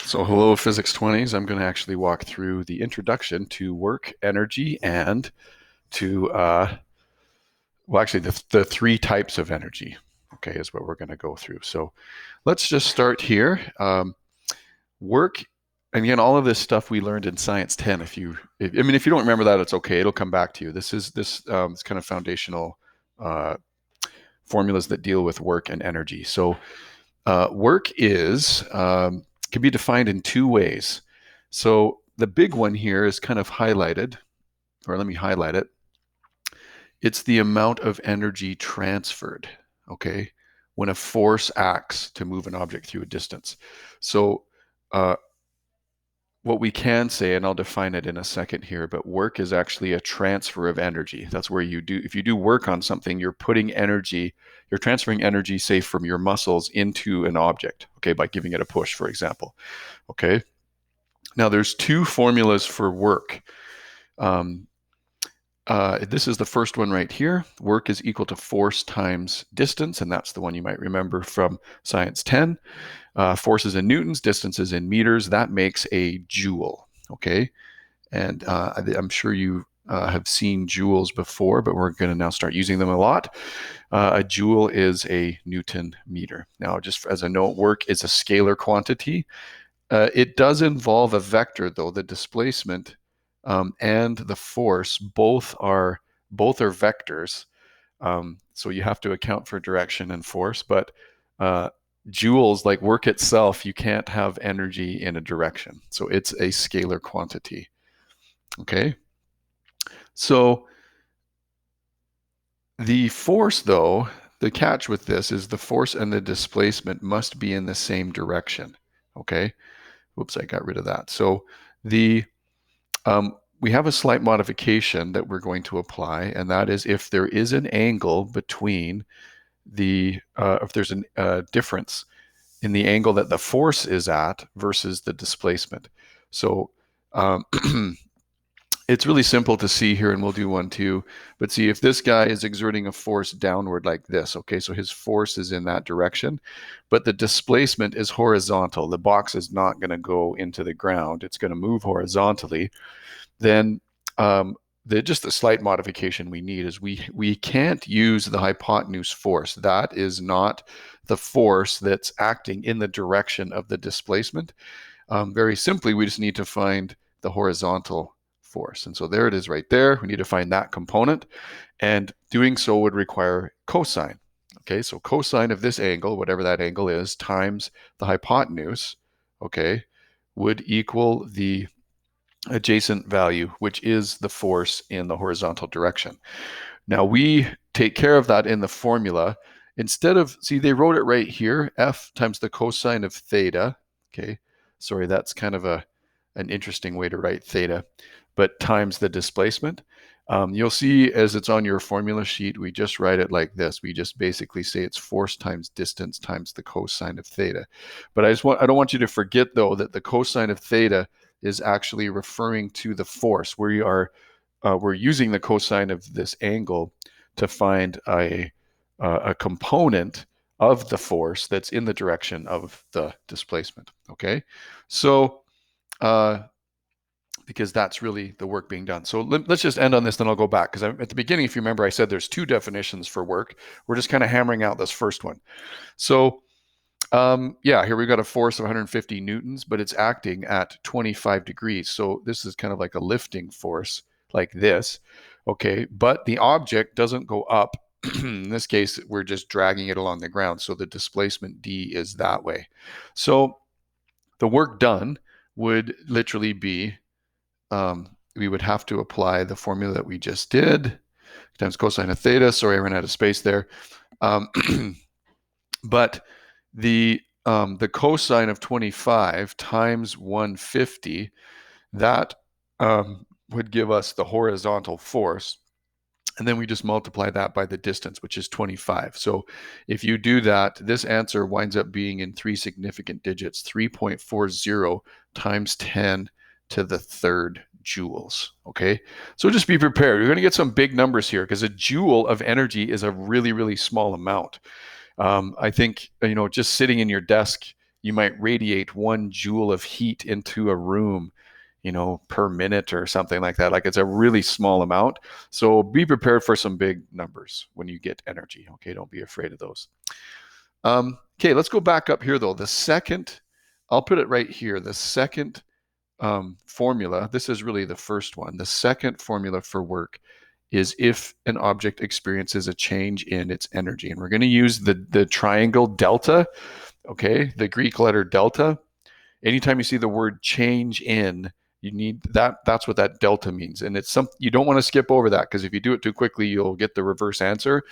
So hello, Physics 20s. I'm going to actually walk through the introduction to work, energy, and to, actually the three types of energy, okay, is what we're going to go through. So let's just start here. Work, and again, all of this stuff we learned in Science 10. If you don't remember that, it's okay. It'll come back to you. This kind of foundational uh, formulas that deal with work and energy. So work can be defined in two ways. So the big one here is kind of highlighted, or let me highlight it. It's the amount of energy transferred, okay, when a force acts to move an object through a distance. So uh, what we can say, and I'll define it in a second here, but work is actually a transfer of energy. That's where if you do work on something, you're transferring energy, say, from your muscles into an object, okay, by giving it a push, for example, okay? Now, there's two formulas for work. This is the first one right here. Work is equal to force times distance, and that's the one you might remember from Science 10. Force is in newtons, distance is in meters. That makes a joule, okay? And I'm sure you have seen joules before, but we're going to now start using them a lot. A joule is a Newton meter. Now, just as a note, work is a scalar quantity. It does involve a vector, though. The displacement and the force both are vectors. So you have to account for direction and force, but joules, like work itself, you can't have energy in a direction. So it's a scalar quantity. Okay. So the force, though, the catch with this is the force and the displacement must be in the same direction. Okay. Whoops, I got rid of that. So we have a slight modification that we're going to apply, and that is if there is an angle between if there's a difference in the angle that the force is at versus the displacement. So it's really simple to see here, and we'll do one too. But see, if this guy is exerting a force downward like this, okay, so his force is in that direction, but the displacement is horizontal. The box is not going to go into the ground. It's going to move horizontally. Then just the slight modification we need is we can't use the hypotenuse force. That is not the force that's acting in the direction of the displacement. Very simply, we just need to find the horizontal force. And so there it is right there. We need to find that component. And doing so would require cosine. Okay, so cosine of this angle, whatever that angle is, times the hypotenuse, okay, would equal the adjacent value, which is the force in the horizontal direction. Now we take care of that in the formula. Instead of, see, they wrote it right here, F times the cosine of theta. Okay, sorry, that's kind of an interesting way to write theta, but times the displacement. You'll see as it's on your formula sheet, we just write it like this. We just basically say it's force times distance times the cosine of theta. But I don't want you to forget, though, that the cosine of theta is actually referring to the force. We're using the cosine of this angle to find a component of the force that's in the direction of the displacement. Okay, so because that's really the work being done. So let's just end on this, then I'll go back, because at the beginning, if you remember, I said there's two definitions for work. We're just kind of hammering out this first one. So here we've got a force of 150 newtons, but it's acting at 25 degrees. So this is kind of like a lifting force like this, okay? But the object doesn't go up. In this case, we're just dragging it along the ground. So the displacement D is that way. So the work done would literally be, we would have to apply the formula that we just did, times cosine of theta. Sorry, I ran out of space there. But the cosine of 25 times 150, that would give us the horizontal force. And then we just multiply that by the distance, which is 25. So if you do that, this answer winds up being in three significant digits, 3.40 times 10 to the third joules. Okay, so just be prepared. You're going to get some big numbers here, because a joule of energy is a really, really small amount. I think, just sitting in your desk you might radiate 1 joule of heat into a room, per minute or something like that. Like it's a really small amount. So be prepared for some big numbers when you get energy. Okay, don't be afraid of those. Okay, let's go back up here though. I'll put it right here. The second formula, this is really the first one. The second formula for work is if an object experiences a change in its energy. And we're going to use the triangle delta, okay, the Greek letter delta. Anytime you see the word change in, you need that's what that delta means. And it's you don't want to skip over that, because if you do it too quickly, you'll get the reverse answer.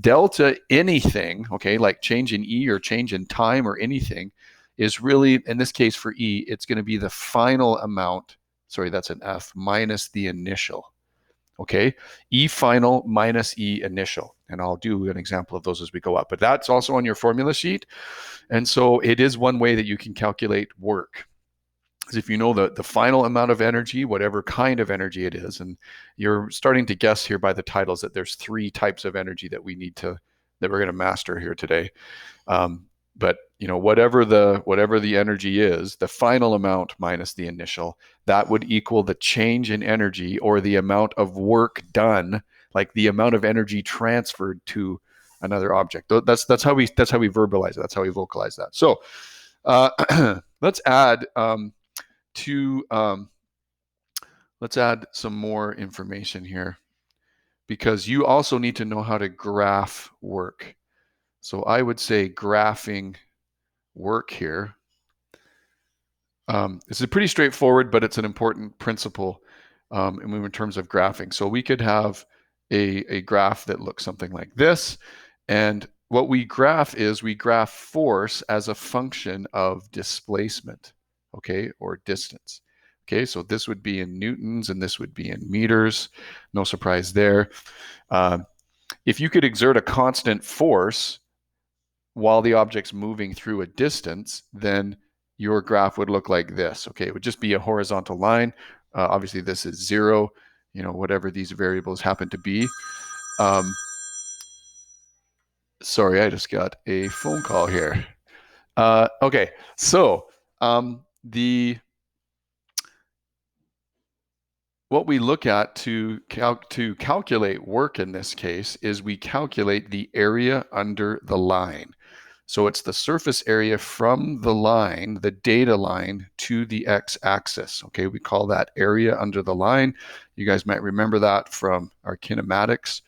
Delta anything, okay, like change in E or change in time or anything, is really, in this case for E, it's going to be the final amount, sorry, that's an F, minus the initial. Okay, E final minus E initial. And I'll do an example of those as we go up. But that's also on your formula sheet. And so it is one way that you can calculate work. Because if you know the final amount of energy, whatever kind of energy it is, and you're starting to guess here by the titles that there's 3 types of energy that we're going to master here today. But whatever the energy is, the final amount minus the initial, that would equal the change in energy, or the amount of work done, like the amount of energy transferred to another object. That's how we verbalize it. That's how we vocalize that. So let's add let's add some more information here, because you also need to know how to graph work. So I would say graphing work here. This is pretty straightforward, but it's an important principle in terms of graphing. So we could have a graph that looks something like this. And what we graph is we graph force as a function of displacement, okay, or distance. Okay, so this would be in newtons and this would be in meters. No surprise there. If you could exert a constant force while the object's moving through a distance, then your graph would look like this. Okay, it would just be a horizontal line. Obviously, this is 0, whatever these variables happen to be. Sorry, I just got a phone call here. Okay, so what we look at to calculate work in this case is we calculate the area under the line. So it's the surface area from the line, the data line, to the x-axis. Okay, we call that area under the line. You guys might remember that from our kinematics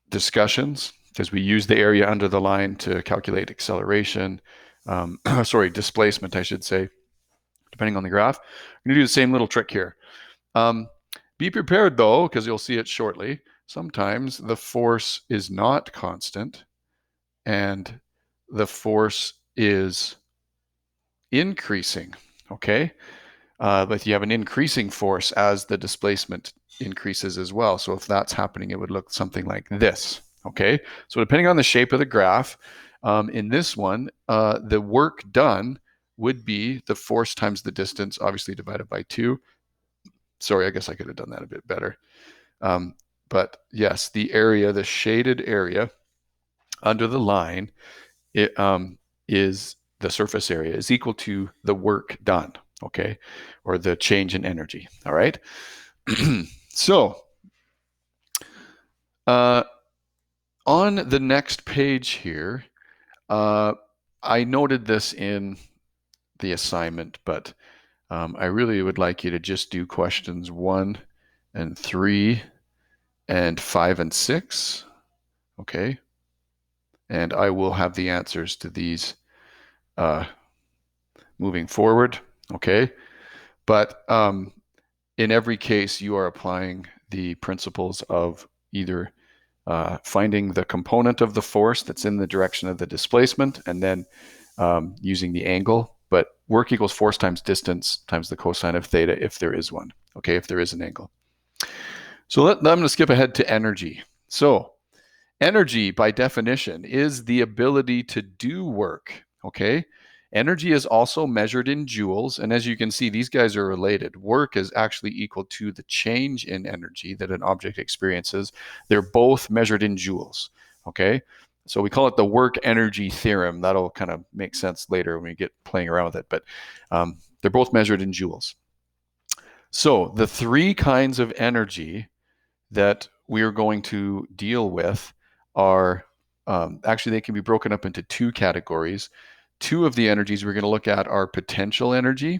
discussions, because we use the area under the line to calculate acceleration, displacement, I should say, depending on the graph. I'm going to do the same little trick here. Be prepared though, because you'll see it shortly. Sometimes the force is not constant and the force is increasing, okay? But you have an increasing force as the displacement increases as well. So if that's happening, it would look something like this, okay? So depending on the shape of the graph, in this one, the work done would be the force times the distance, obviously divided by 2. Sorry, I guess I could have done that a bit better. But yes, the area, the shaded area under the line, is the surface area, is equal to the work done, okay? Or the change in energy, all right? So, on the next page here, I noted this in the assignment, but I really would like you to just do questions 1 and 3 and 5 and 6, okay? And I will have the answers to these moving forward, okay? But in every case, you are applying the principles of either finding the component of the force that's in the direction of the displacement, and then using the angle. But work equals force times distance times the cosine of theta, if there is one, okay, if there is an angle. So I'm going to skip ahead to energy. So energy, by definition, is the ability to do work, okay? Energy is also measured in joules, and as you can see, these guys are related. Work is actually equal to the change in energy that an object experiences. They're both measured in joules, okay? So we call it the work energy theorem. That'll kind of make sense later when we get playing around with it, but they're both measured in joules. So the three kinds of energy that we are going to deal with are actually, they can be broken up into two categories. Two of the energies we're going to look at are potential energy,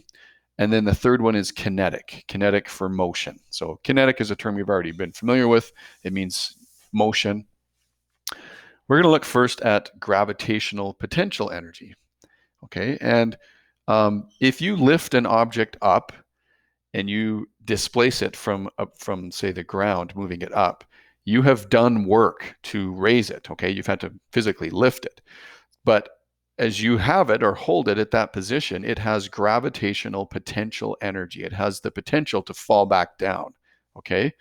and then the third one is kinetic for motion. So kinetic is a term you've already been familiar with. It means motion. We're going to look first at gravitational potential energy. Okay, and if you lift an object up and you displace it from say the ground, moving it up, you have done work to raise it. Okay, you've had to physically lift it, but as you have it or hold it at that position, it has gravitational potential energy. It has the potential to fall back down. Okay,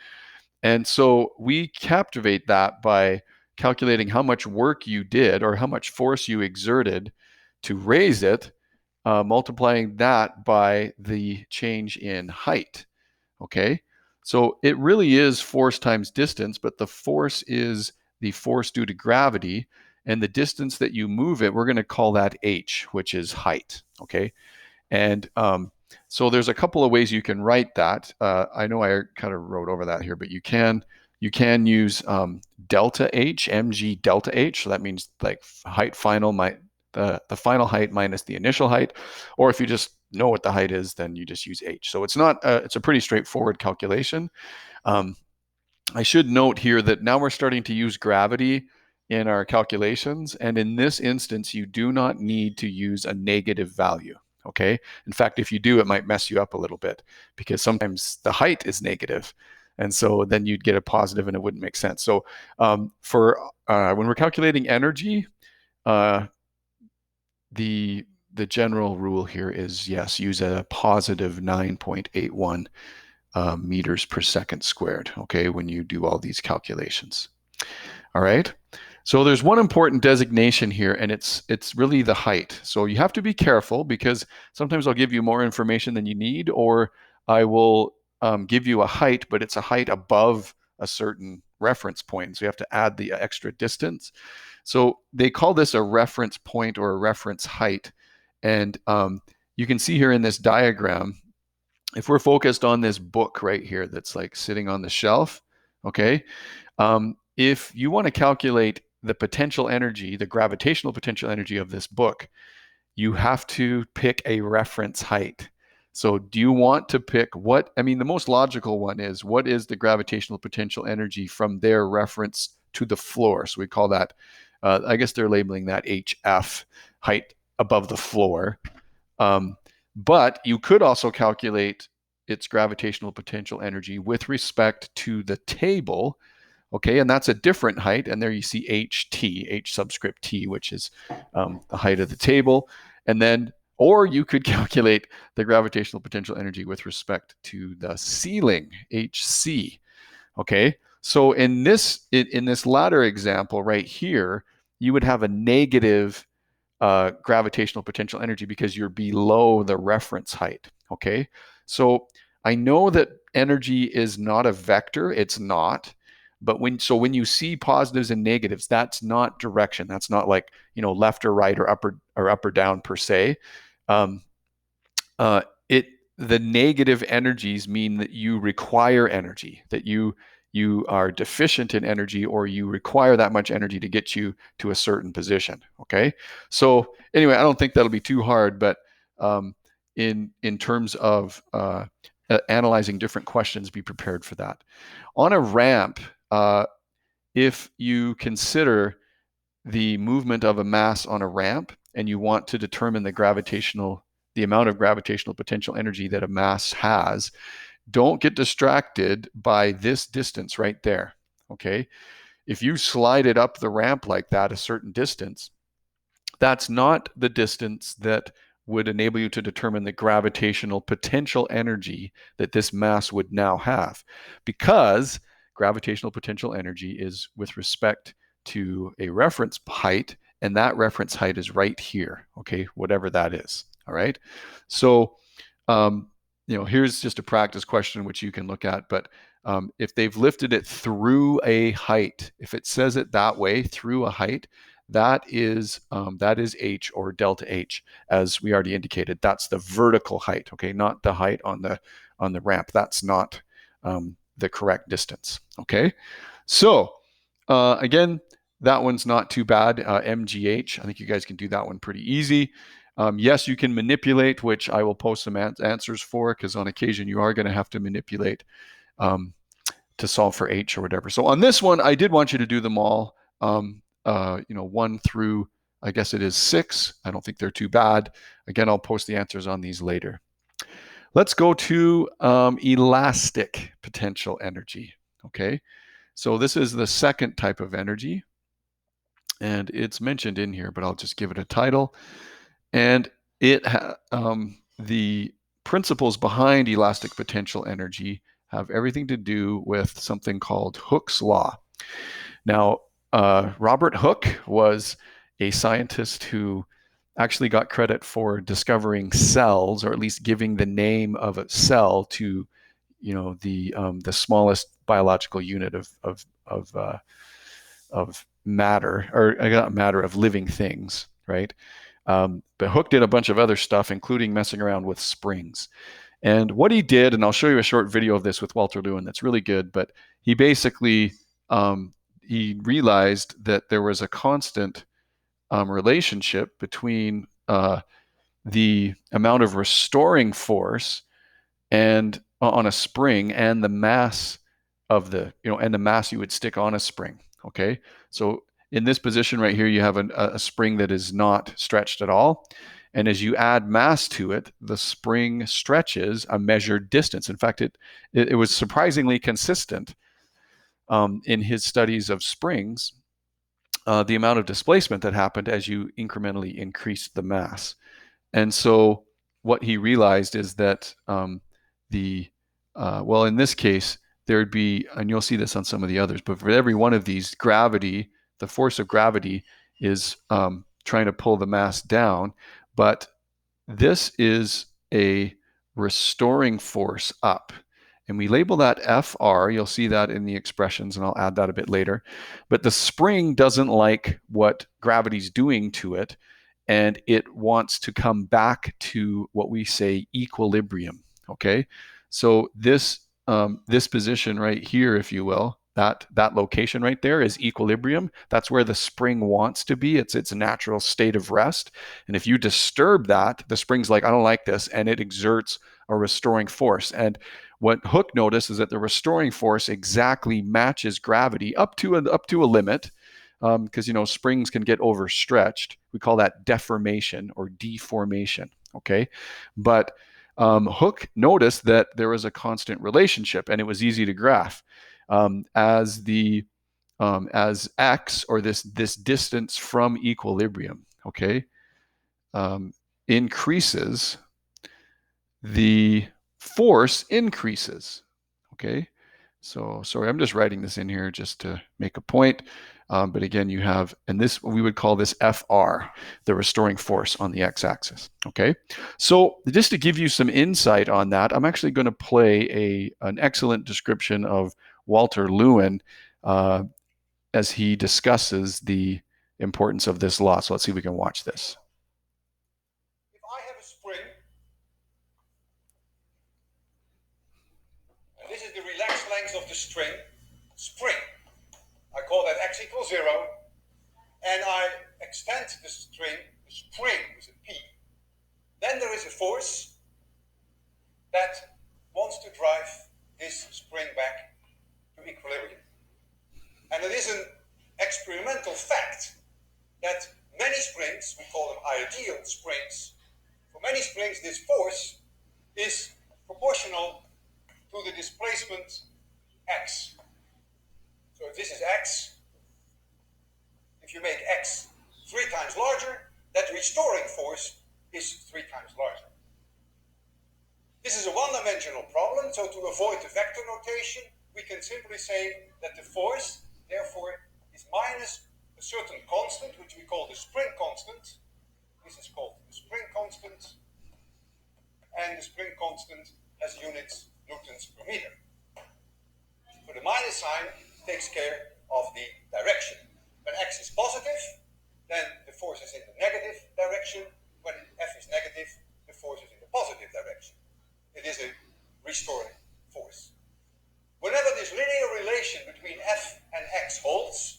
and so we captivate that by calculating how much work you did or how much force you exerted to raise it, multiplying that by the change in height. Okay, so it really is force times distance, but the force is the force due to gravity, and the distance that you move it, we're going to call that h, which is height. Okay, and so there's a couple of ways you can write that. I know I kind of wrote over that here, but you can use delta h, mg delta h. So that means like height final, the final height minus the initial height. Or if you just know what the height is, then you just use h. So it's not it's a pretty straightforward calculation. I should note here that now we're starting to use gravity in our calculations, and in this instance, you do not need to use a negative value. Okay. In fact, if you do, it might mess you up a little bit because sometimes the height is negative, and so then you'd get a positive, and it wouldn't make sense. So for when we're calculating energy, the general rule here is yes, use a positive 9.81 meters per second squared. Okay, when you do all these calculations. All right. So there's one important designation here, and it's really the height. So you have to be careful because sometimes I'll give you more information than you need, or I will give you a height, but it's a height above a certain reference point. So you have to add the extra distance. So they call this a reference point or a reference height. And you can see here in this diagram, if we're focused on this book right here that's like sitting on the shelf, okay, if you want to calculate the potential energy, the gravitational potential energy of this book, you have to pick a reference height. So do you want to pick what, I mean, the most logical one is what is the gravitational potential energy from their reference to the floor? So we call that, I guess they're labeling that HF, height above the floor. But you could also calculate its gravitational potential energy with respect to the table. Okay, and that's a different height. And there you see HT, H subscript T, which is the height of the table. And then, or you could calculate the gravitational potential energy with respect to the ceiling, HC. Okay, so in this latter example right here, you would have a negative gravitational potential energy because you're below the reference height. Okay, so I know that energy is not a vector. It's not. But when you see positives and negatives, that's not direction. That's not like, you know, left or right or up or down per se. The negative energies mean that you require energy, that you are deficient in energy, or you require that much energy to get you to a certain position. Okay. So anyway, I don't think that'll be too hard, but in terms of analyzing different questions, be prepared for that. On a ramp, if you consider the movement of a mass on a ramp and you want to determine the amount of gravitational potential energy that a mass has, don't get distracted by this distance right there. Okay, if you slide it up the ramp like that a certain distance, that's not the distance that would enable you to determine the gravitational potential energy that this mass would now have, because gravitational potential energy is with respect to a reference height, and that reference height is right here, okay, whatever that is. All right, so you know, here's just a practice question which you can look at, but if they've lifted it through a height, if it says it that way, through a height, that is h, or delta h, as we already indicated. That's the vertical height, okay, not the height on the ramp. That's not the correct distance, okay? So again, that one's not too bad. MGH, I think you guys can do that one pretty easy. Yes, you can manipulate, which I will post some answers for, because on occasion you are going to have to manipulate to solve for h or whatever. So on this one, I did want you to do them all, 1 through, I guess it is 6. I don't think they're too bad. Again, I'll post the answers on these later. Let's go to elastic potential energy, okay? So this is the second type of energy, and it's mentioned in here, but I'll just give it a title. And the principles behind elastic potential energy have everything to do with something called Hooke's law. Now, Robert Hooke was a scientist who actually got credit for discovering cells, or at least giving the name of a cell to, the smallest biological unit of matter, or not matter, of living things, right? But Hooke did a bunch of other stuff, including messing around with springs. And what he did, and I'll show you a short video of this with Walter Lewin that's really good, but he basically he realized that there was a constant relationship between the amount of restoring force and on a spring and the mass of and the mass you would stick on a spring. Okay, so in this position right here, you have a spring that is not stretched at all. And as you add mass to it, the spring stretches a measured distance. In fact, it was surprisingly consistent in his studies of springs, the amount of displacement that happened as you incrementally increased the mass. And so what he realized is that in this case, there'd be, and you'll see this on some of the others, but for every one of these, gravity, the force of gravity is trying to pull the mass down. But this is a restoring force up. And we label that FR. You'll see that in the expressions, and I'll add that a bit later. But the spring doesn't like what gravity's doing to it, and it wants to come back to what we say equilibrium, okay? So this position right here, if you will, that location right there is equilibrium. That's where the spring wants to be. It's its natural state of rest. And if you disturb that, the spring's like, I don't like this, and it exerts a restoring force. And what Hooke noticed is that the restoring force exactly matches gravity up to a limit, because springs can get overstretched. We call that deformation or deformation. Okay, but Hooke noticed that there was a constant relationship, and it was easy to graph as x, or this distance from equilibrium. Okay, increases, the force increases. Okay, so sorry, I'm just writing this in here just to make a point. But again, you have, and this, we would call this FR, the restoring force on the x-axis. Okay, so just to give you some insight on that, I'm actually going to play an excellent description of Walter Lewin as he discusses the importance of this law. So let's see if we can watch this. If I have a spring, and this is the relaxed length of the spring, I call that x equals 0, and I extend the spring with a P, then there is a force that wants to drive this spring back to equilibrium. And it is an experimental fact that many springs, we call them ideal springs, for many springs this force is proportional to the displacement x. So if this is x, if you make x 3 times larger, that restoring force is 3 times larger. This is a one-dimensional problem, so to avoid the vector notation, we can simply say that the force, therefore, is minus a certain constant, which we call the spring constant. This is called the spring constant, and the spring constant has units newtons per meter. So the minus sign takes care of the direction. When x is positive, then the force is in the negative direction. When F is negative, the force is in the positive direction. It is a restoring force. Whenever this linear relation between F and X holds,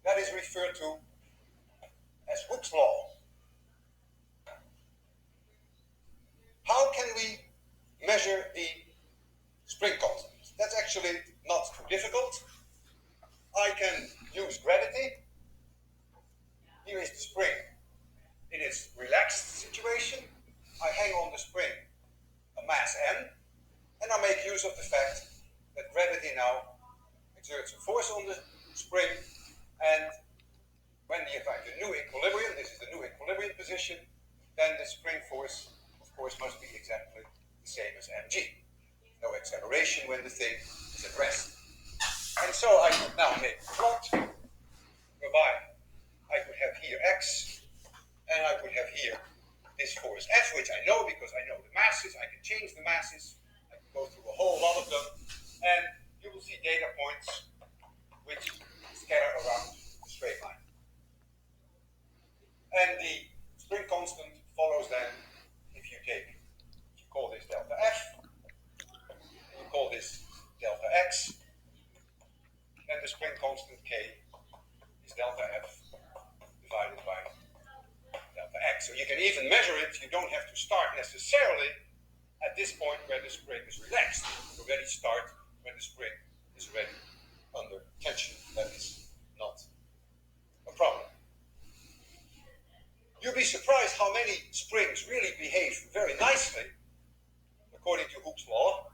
that is referred to as Hooke's law. How can we measure the spring constant? That's actually not too difficult. I can use gravity. Here is the spring in its relaxed situation. I hang on the spring a mass m, and I make use of the fact that gravity now exerts a force on the spring, and when you find the new equilibrium, this is the new equilibrium position, then the spring force, of course, must be exactly the same as mg. No acceleration when the thing is at rest. And so I could now make a plot whereby I could have here x, and I could have here this force F, which I know because I know the masses. I can change the masses. I can go through a whole lot of them, and you will see data points which scatter around the straight line. And the spring constant follows then if you call this delta F, and you call this delta X, then the spring constant K is delta F divided by delta X. So you can even measure it. You don't have to start necessarily at this point where the spring is relaxed. You already start when the spring is already under tension. That is not a problem. You'll be surprised how many springs really behave very nicely according to Hooke's law.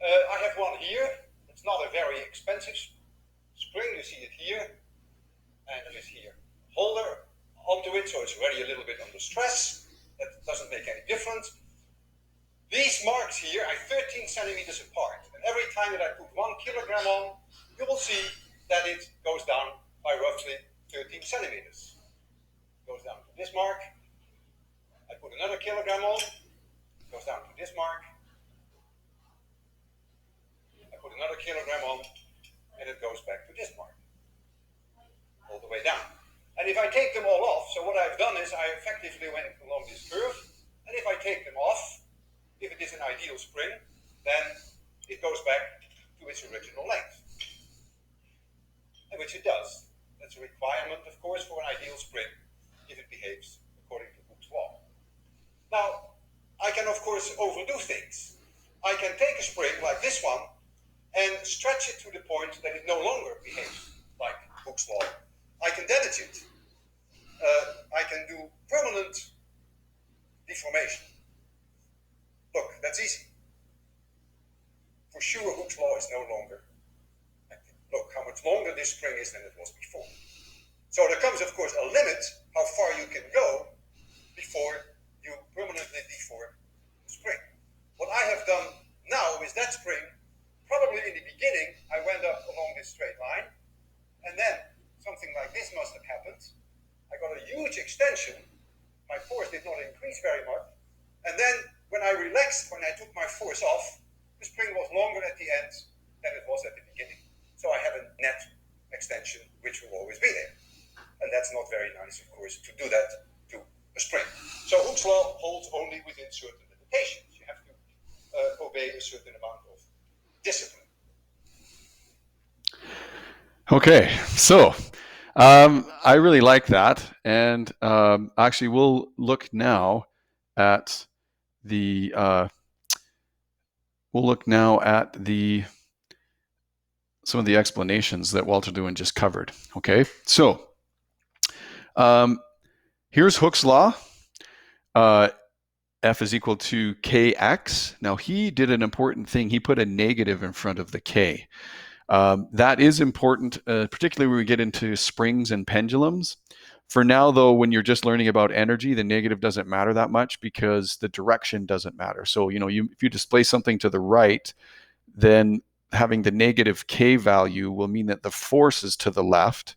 I have one here. It's not a very expensive spring. You see it here, and there is here a holder onto it, so it's already a little bit under stress. That doesn't make any difference. These marks here are 13 centimeters apart, and every time that I put 1 kilogram on, you will see that it goes down by roughly 13 centimeters. It goes down to this mark. I put another kilogram on, it goes down to this mark. I put another kilogram on, and it goes back to this mark, all the way down. And if I take them all off, so what I've done is I effectively went along this curve, and if I take them off, if it is an ideal spring, then it goes back to its original length. And which it does. That's a requirement, of course, for an ideal spring, if it behaves according to Hooke's law. Now, I can, of course, overdo things. I can take a spring like this one and stretch it to the point that it no longer behaves like Hooke's law. I can damage it. I can do permanent deformation. Look, that's easy. For sure, Hooke's law is no longer active. Look how much longer this spring is than it was before. So there comes, of course, a limit how far you can go before you permanently deform the spring. What I have done now is that spring, probably in the beginning, I went up along this straight line, and then something like this must have happened. I got a huge extension. My force did not increase very much. And then when I relaxed, when I took my force off, the spring was longer at the end than it was at the beginning. So I have a net extension, which will always be there. And that's not very nice, of course, to do that to a spring. So Hooke's law holds only within certain limitations. You have to obey a certain amount of discipline. Okay, so I really like that, and actually we'll look now at the some of the explanations that Walter Lewin just covered. Okay, so here's Hooke's law. F is equal to kx. Now he did an important thing. He put a negative in front of the k. That is important, particularly when we get into springs and pendulums. For now, though, when you're just learning about energy, the negative doesn't matter that much because the direction doesn't matter. So, if you displace something to the right, then having the negative k value will mean that the force is to the left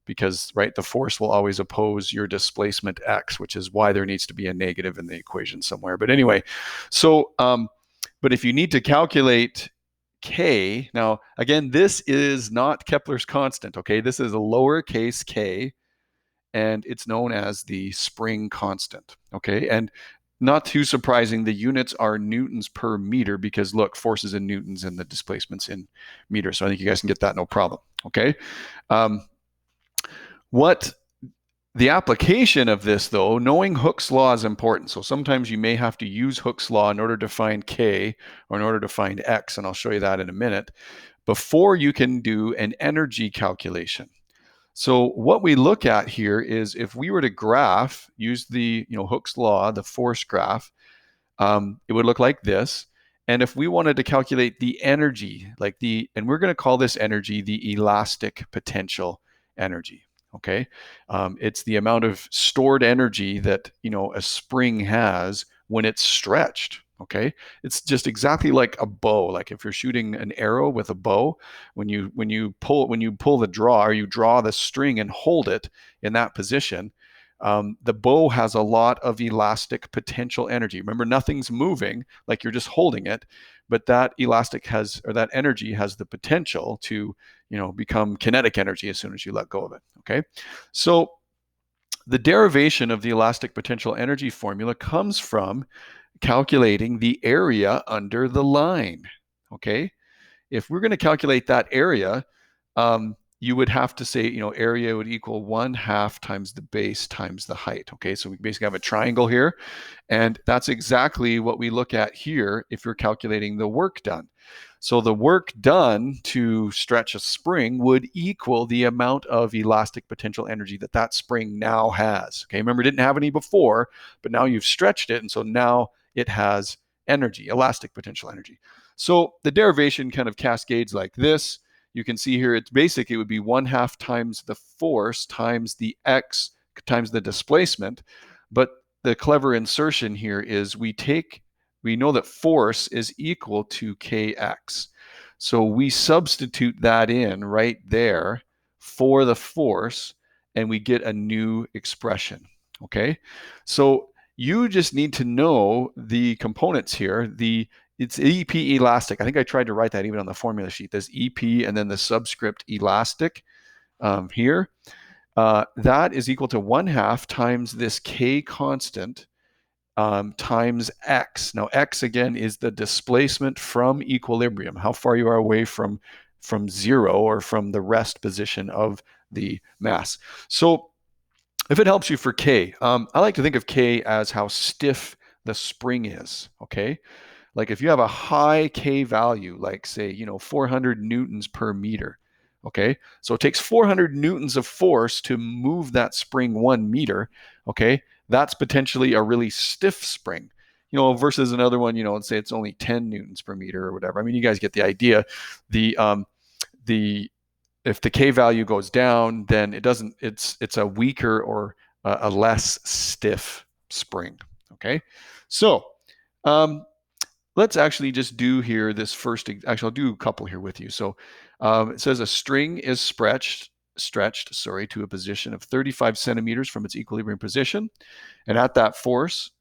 because, right, the force will always oppose your displacement x, which is why there needs to be a negative in the equation somewhere. But anyway, so, but if you need to calculate k, now again, this is not Kepler's constant, okay? This is a lowercase k, and it's known as the spring constant. Okay, and not too surprising, the units are newtons per meter because look, force is in newtons and the displacement's in meters. So I think you guys can get that no problem. Okay. What the application of this, though, knowing Hooke's law is important. So sometimes you may have to use Hooke's law in order to find K or in order to find X, and I'll show you that in a minute, before you can do an energy calculation. So what we look at here is if we were to graph, use the Hooke's law, the force graph, it would look like this. And if we wanted to calculate the energy, and we're going to call this energy the elastic potential energy. Okay, it's the amount of stored energy that a spring has when it's stretched. Okay, it's just exactly like a bow. Like if you're shooting an arrow with a bow, when you pull the draw, or you draw the string and hold it in that position, the bow has a lot of elastic potential energy. Remember, nothing's moving, like you're just holding it, but that that energy has the potential to become kinetic energy as soon as you let go of it. Okay, so the derivation of the elastic potential energy formula comes from calculating the area under the line. Okay, if we're going to calculate that area, you would have to say, area would equal 1/2 times the base times the height. Okay, so we basically have a triangle here, and that's exactly what we look at here if you're calculating the work done. So the work done to stretch a spring would equal the amount of elastic potential energy that spring now has. Okay, remember, it didn't have any before, but now you've stretched it, and so now it has energy, elastic potential energy. So the derivation kind of cascades like this. You can see here, it would be 1/2 times the force times the x times the displacement. But the clever insertion here is we know that force is equal to kx. So we substitute that in right there for the force, and we get a new expression. Okay, so you just need to know the components here. It's EP elastic. I think I tried to write that even on the formula sheet. There's EP and then the subscript elastic here. That is equal to 1/2 times this K constant times X. Now, X again is the displacement from equilibrium, how far you are away from zero or from the rest position of the mass. So if it helps you for K, I like to think of K as how stiff the spring is. Okay. Like if you have a high K value, like say, 400 newtons per meter. Okay. So it takes 400 newtons of force to move that spring 1 meter. Okay. That's potentially a really stiff spring, versus another one, let's say it's only 10 newtons per meter or whatever. I mean, you guys get the idea. If the K value goes down, then it's a weaker or a less stiff spring. Okay. So, let's actually just do here this first. Actually, I'll do a couple here with you. So it says a string is stretched to a position of 35 centimeters from its equilibrium position, and at that point,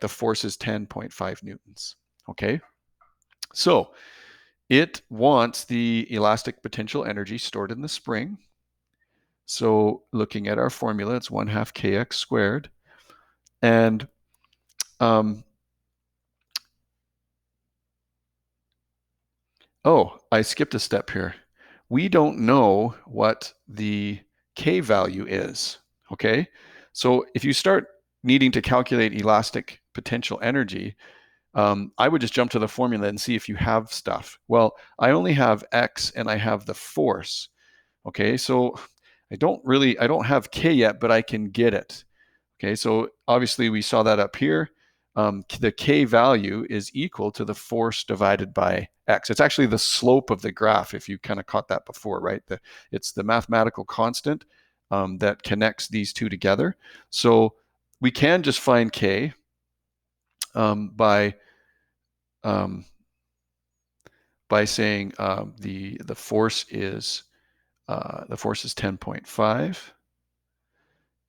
the force is 10.5 newtons. Okay, so it wants the elastic potential energy stored in the spring. So looking at our formula, it's 1/2 kx squared, and oh, I skipped a step here. We don't know what the K value is, okay? So if you start needing to calculate elastic potential energy, I would just jump to the formula and see if you have stuff. Well, I only have X and I have the force, okay? So I don't have K yet, but I can get it. Okay, so obviously we saw that up here. The K value is equal to the force divided by X. It's actually the slope of the graph, if you kind of caught that before, right? It's the mathematical constant that connects these two together. So we can just find K by saying the force is 10.5.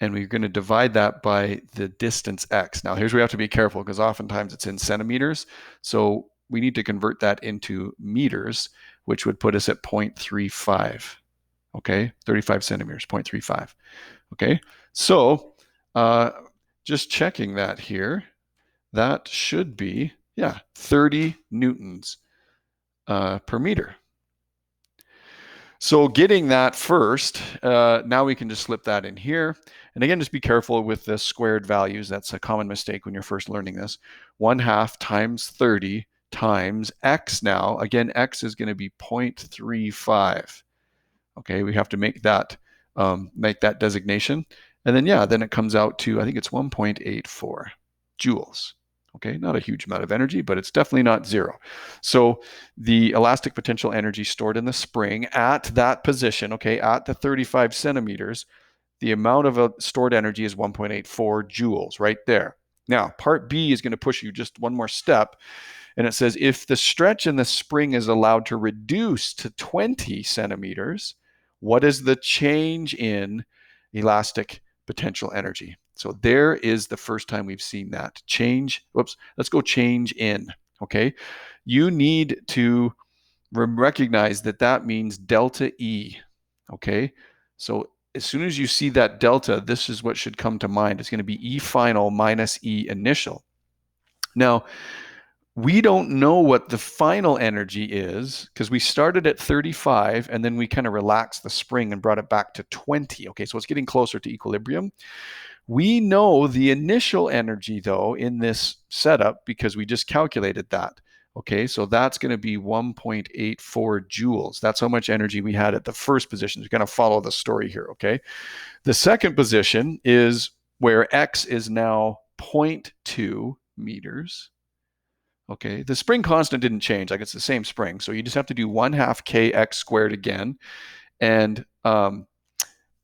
And we're going to divide that by the distance x. Now, here's where we have to be careful because oftentimes it's in centimeters. So we need to convert that into meters, which would put us at 0.35. Okay, 35 centimeters, 0.35. Okay, so just checking that here, that should be, yeah, 30 newtons per meter. So getting that first, now we can just slip that in here. And again, just be careful with the squared values. That's a common mistake when you're first learning this. 1/2 times 30 times x now. Again, x is going to be 0.35. Okay, we have to make that designation. And then, yeah, then it comes out to, I think it's 1.84 joules. Okay, not a huge amount of energy, but it's definitely not zero. So the elastic potential energy stored in the spring at that position, okay, at the 35 centimeters, the amount of stored energy is 1.84 joules right there. Now, part B is going to push you just one more step. And it says if the stretch in the spring is allowed to reduce to 20 centimeters, what is the change in elastic potential energy? So there is the first time we've seen that. Change, whoops, let's go change in, okay? You need to recognize that that means delta E, okay? So as soon as you see that delta, this is what should come to mind. It's going to be E final minus E initial. Now, we don't know what the final energy is because we started at 35 and then we kind of relaxed the spring and brought it back to 20. Okay, so it's getting closer to equilibrium. We know the initial energy though in this setup because we just calculated that. Okay, so that's going to be 1.84 joules. That's how much energy we had at the first position. You're going to follow the story here, okay? The second position is where x is now 0.2 meters. Okay, the spring constant didn't change, like it's the same spring. So you just have to do 1/2 kx squared again. And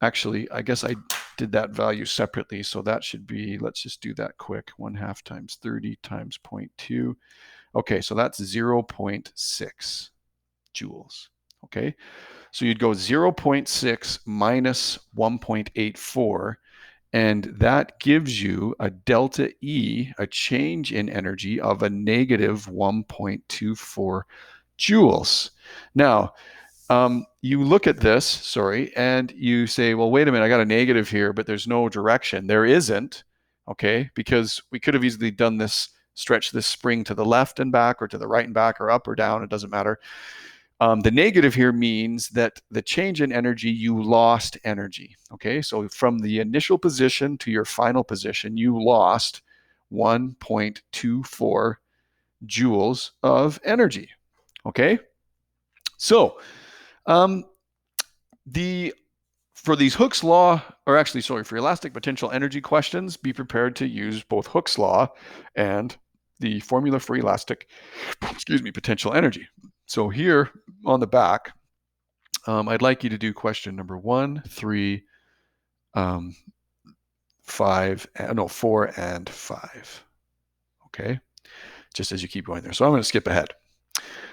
actually, I guess I did that value separately. So that should be, let's just do that quick. 1/2 times 30 times 0.2. Okay, so that's 0.6 joules. Okay, so you'd go 0.6 minus 1.84. And that gives you a delta E, a change in energy of a negative 1.24 joules. Now, you look at this, sorry, and you say, well, wait a minute, I got a negative here, but there's no direction. There isn't, okay, because we could have easily done this, stretch this spring to the left and back or to the right and back or up or down, it doesn't matter. The negative here means that the change in energy, you lost energy. Okay, so from the initial position to your final position, you lost 1.24 joules of energy. Okay, so for these Hooke's law, or actually, sorry, for elastic potential energy questions, be prepared to use both Hooke's law and the formula for elastic, potential energy. So here on the back, I'd like you to do question number 1, 3, 4, and 5. Okay, just as you keep going there. So I'm going to skip ahead.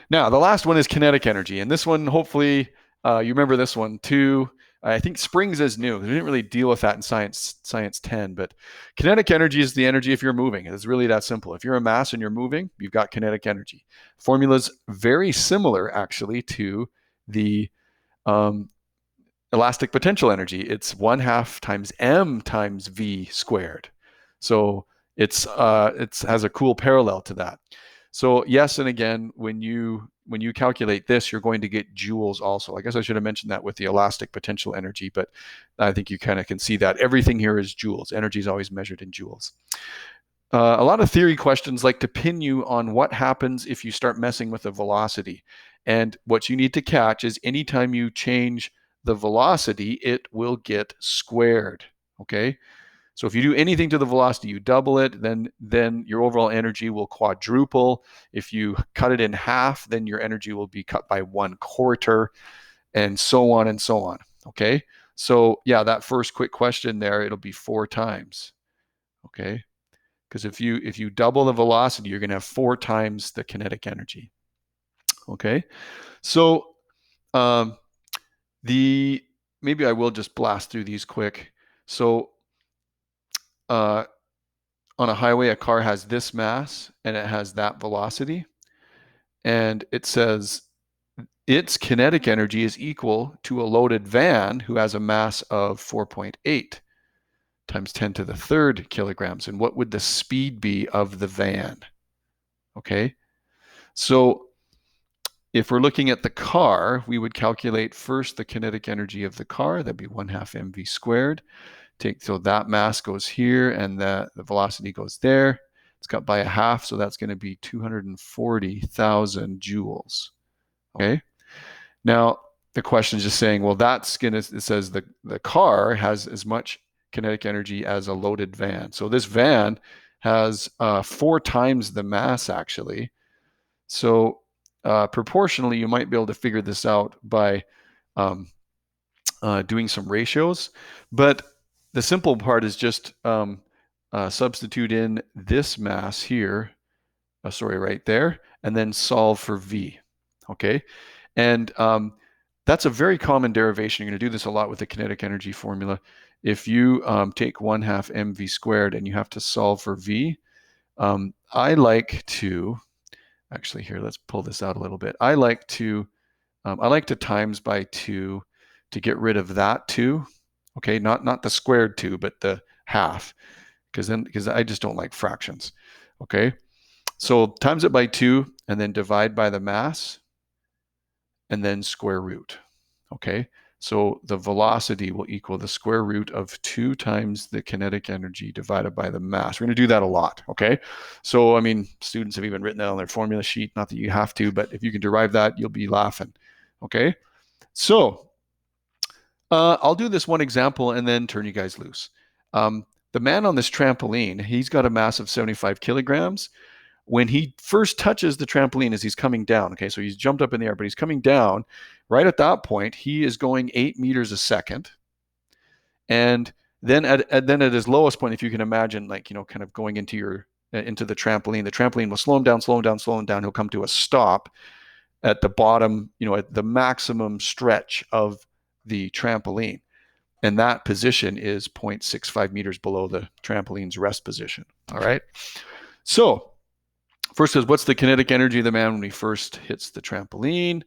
Now, the last one is kinetic energy. And this one, hopefully, you remember this one too. I think springs is new. We didn't really deal with that in Science 10, but kinetic energy is the energy if you're moving. It's really that simple. If you're a mass and you're moving, you've got kinetic energy. Formula's very similar, actually, to the elastic potential energy. It's 1/2 times m times v squared. So it has a cool parallel to that. So yes, and again, when you calculate this, you're going to get joules also. I guess I should have mentioned that with the elastic potential energy, but I think you kind of can see that everything here is joules. Energy is always measured in joules. A lot of theory questions like to pin you on what happens if you start messing with the velocity. And what you need to catch is anytime you change the velocity, it will get squared. Okay, so if you do anything to the velocity, you double it, then your overall energy will quadruple. If you cut it in half, then your energy will be cut by 1/4, and so on and so on. Okay, so yeah, that first quick question there, it'll be 4 times. Okay, because if you double the velocity, you're going to have 4 times the kinetic energy. Okay, so maybe I will just blast through these quick. So on a highway, a car has this mass and it has that velocity. And it says its kinetic energy is equal to a loaded van who has a mass of 4.8 times 10 to the third kilograms. And what would the speed be of the van? Okay, so if we're looking at the car, we would calculate first the kinetic energy of the car. That'd be 1/2 mv squared. So that mass goes here and the velocity goes there. It's cut by a half, so that's going to be 240,000 joules. Okay. Now the question is just saying, well, that's going to, it says the car has as much kinetic energy as a loaded van. So this van has 4 times the mass actually. So proportionally, you might be able to figure this out by doing some ratios. But the simple part is just substitute in this mass here, right there, and then solve for V. Okay, and that's a very common derivation. You're going to do this a lot with the kinetic energy formula. If you take 1/2 mv squared and you have to solve for V, I like to, actually here, let's pull this out a little bit. I like to times by 2 to get rid of that 2. Okay, not the squared 2, but the half, because I just don't like fractions. Okay, so times it by 2 and then divide by the mass and then square root. Okay, so the velocity will equal the square root of 2 times the kinetic energy divided by the mass. We're going to do that a lot. Okay, so I mean, students have even written that on their formula sheet. Not that you have to, but if you can derive that, you'll be laughing. Okay, so I'll do this one example and then turn you guys loose. The man on this trampoline, he's got a mass of 75 kilograms. When he first touches the trampoline as he's coming down, okay, so he's jumped up in the air, but he's coming down. Right at that point, he is going 8 meters a second. And then at his lowest point, if you can imagine, like, you know, kind of going into the trampoline will slow him down, slow him down, slow him down. He'll come to a stop at the bottom, you know, at the maximum stretch of the trampoline. And that position is 0.65 meters below the trampoline's rest position. All right. So first is, what's the kinetic energy of the man when he first hits the trampoline?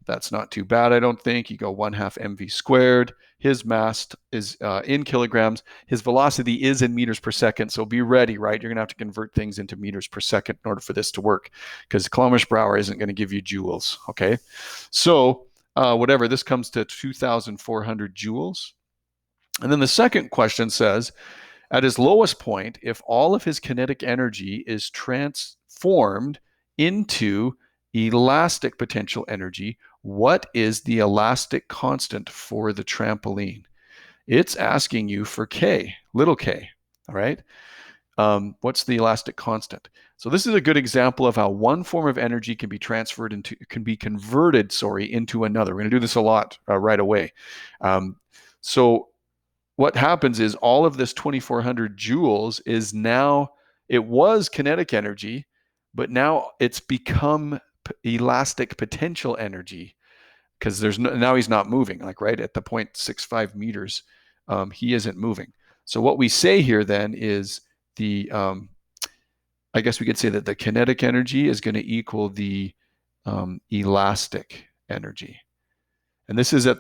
That's not too bad, I don't think. You go 1/2 mv squared. His mass is in kilograms. His velocity is in meters per second. So be ready, right? You're going to have to convert things into meters per second in order for this to work, because kilometers per hour isn't going to give you joules. Okay. So whatever, this comes to 2,400 joules. And then the second question says, at his lowest point, if all of his kinetic energy is transformed into elastic potential energy, what is the elastic constant for the trampoline? It's asking you for K, little k, all right? What's the elastic constant? So this is a good example of how one form of energy can be converted into another. We're going to do this a lot right away. So what happens is all of this 2,400 joules is now, it was kinetic energy, but now it's become elastic potential energy, because now he's not moving, like right at the 0.65 meters, he isn't moving. So what we say here then is I guess we could say that the kinetic energy is going to equal the elastic energy. And this is at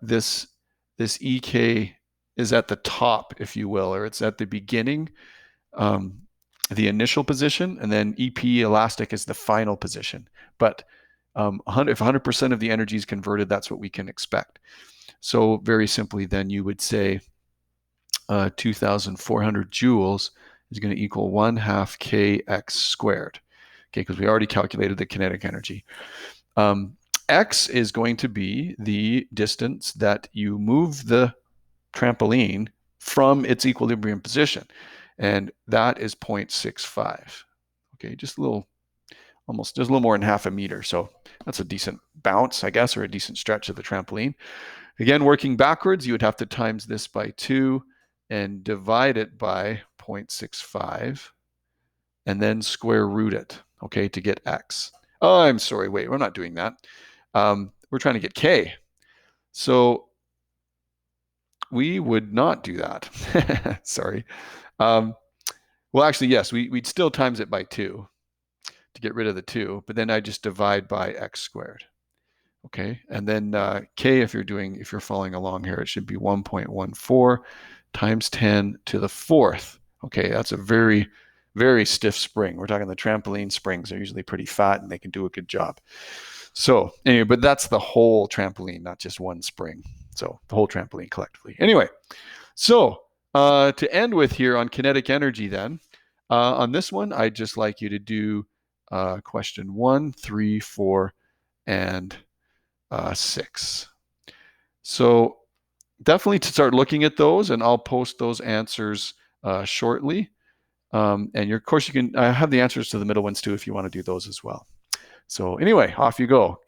this EK is at the top, if you will, or it's at the beginning, the initial position, and then EP elastic is the final position. But if 100% of the energy is converted, that's what we can expect. So very simply, then you would say 2,400 joules is going to equal 1/2 kx squared. Okay, because we already calculated the kinetic energy. X is going to be the distance that you move the trampoline from its equilibrium position, and that is 0.65. Okay, just a little more than 1/2 meter. So that's a decent bounce, I guess, or a decent stretch of the trampoline. Again, working backwards, you would have to times this by 2 and divide it by 0.65 and then square root it, okay, to get X. Oh, I'm sorry, wait, we're not doing that. We're trying to get K. So we would not do that. Sorry. Well, actually, yes, we'd still times it by 2 to get rid of the 2, but then I just divide by x squared. Okay, and then K, if you're following along here, it should be 1.14 times 10 to the fourth. Okay, that's a very, very stiff spring. We're talking the trampoline springs are usually pretty fat and they can do a good job. So anyway, but that's the whole trampoline, not just one spring. So the whole trampoline collectively. Anyway, so to end with here on kinetic energy then, on this one, I'd just like you to do question 1, 3, 4, and 6. So definitely to start looking at those, and I'll post those answers shortly. And of course, you can have the answers to the middle ones too if you want to do those as well. So anyway, off you go.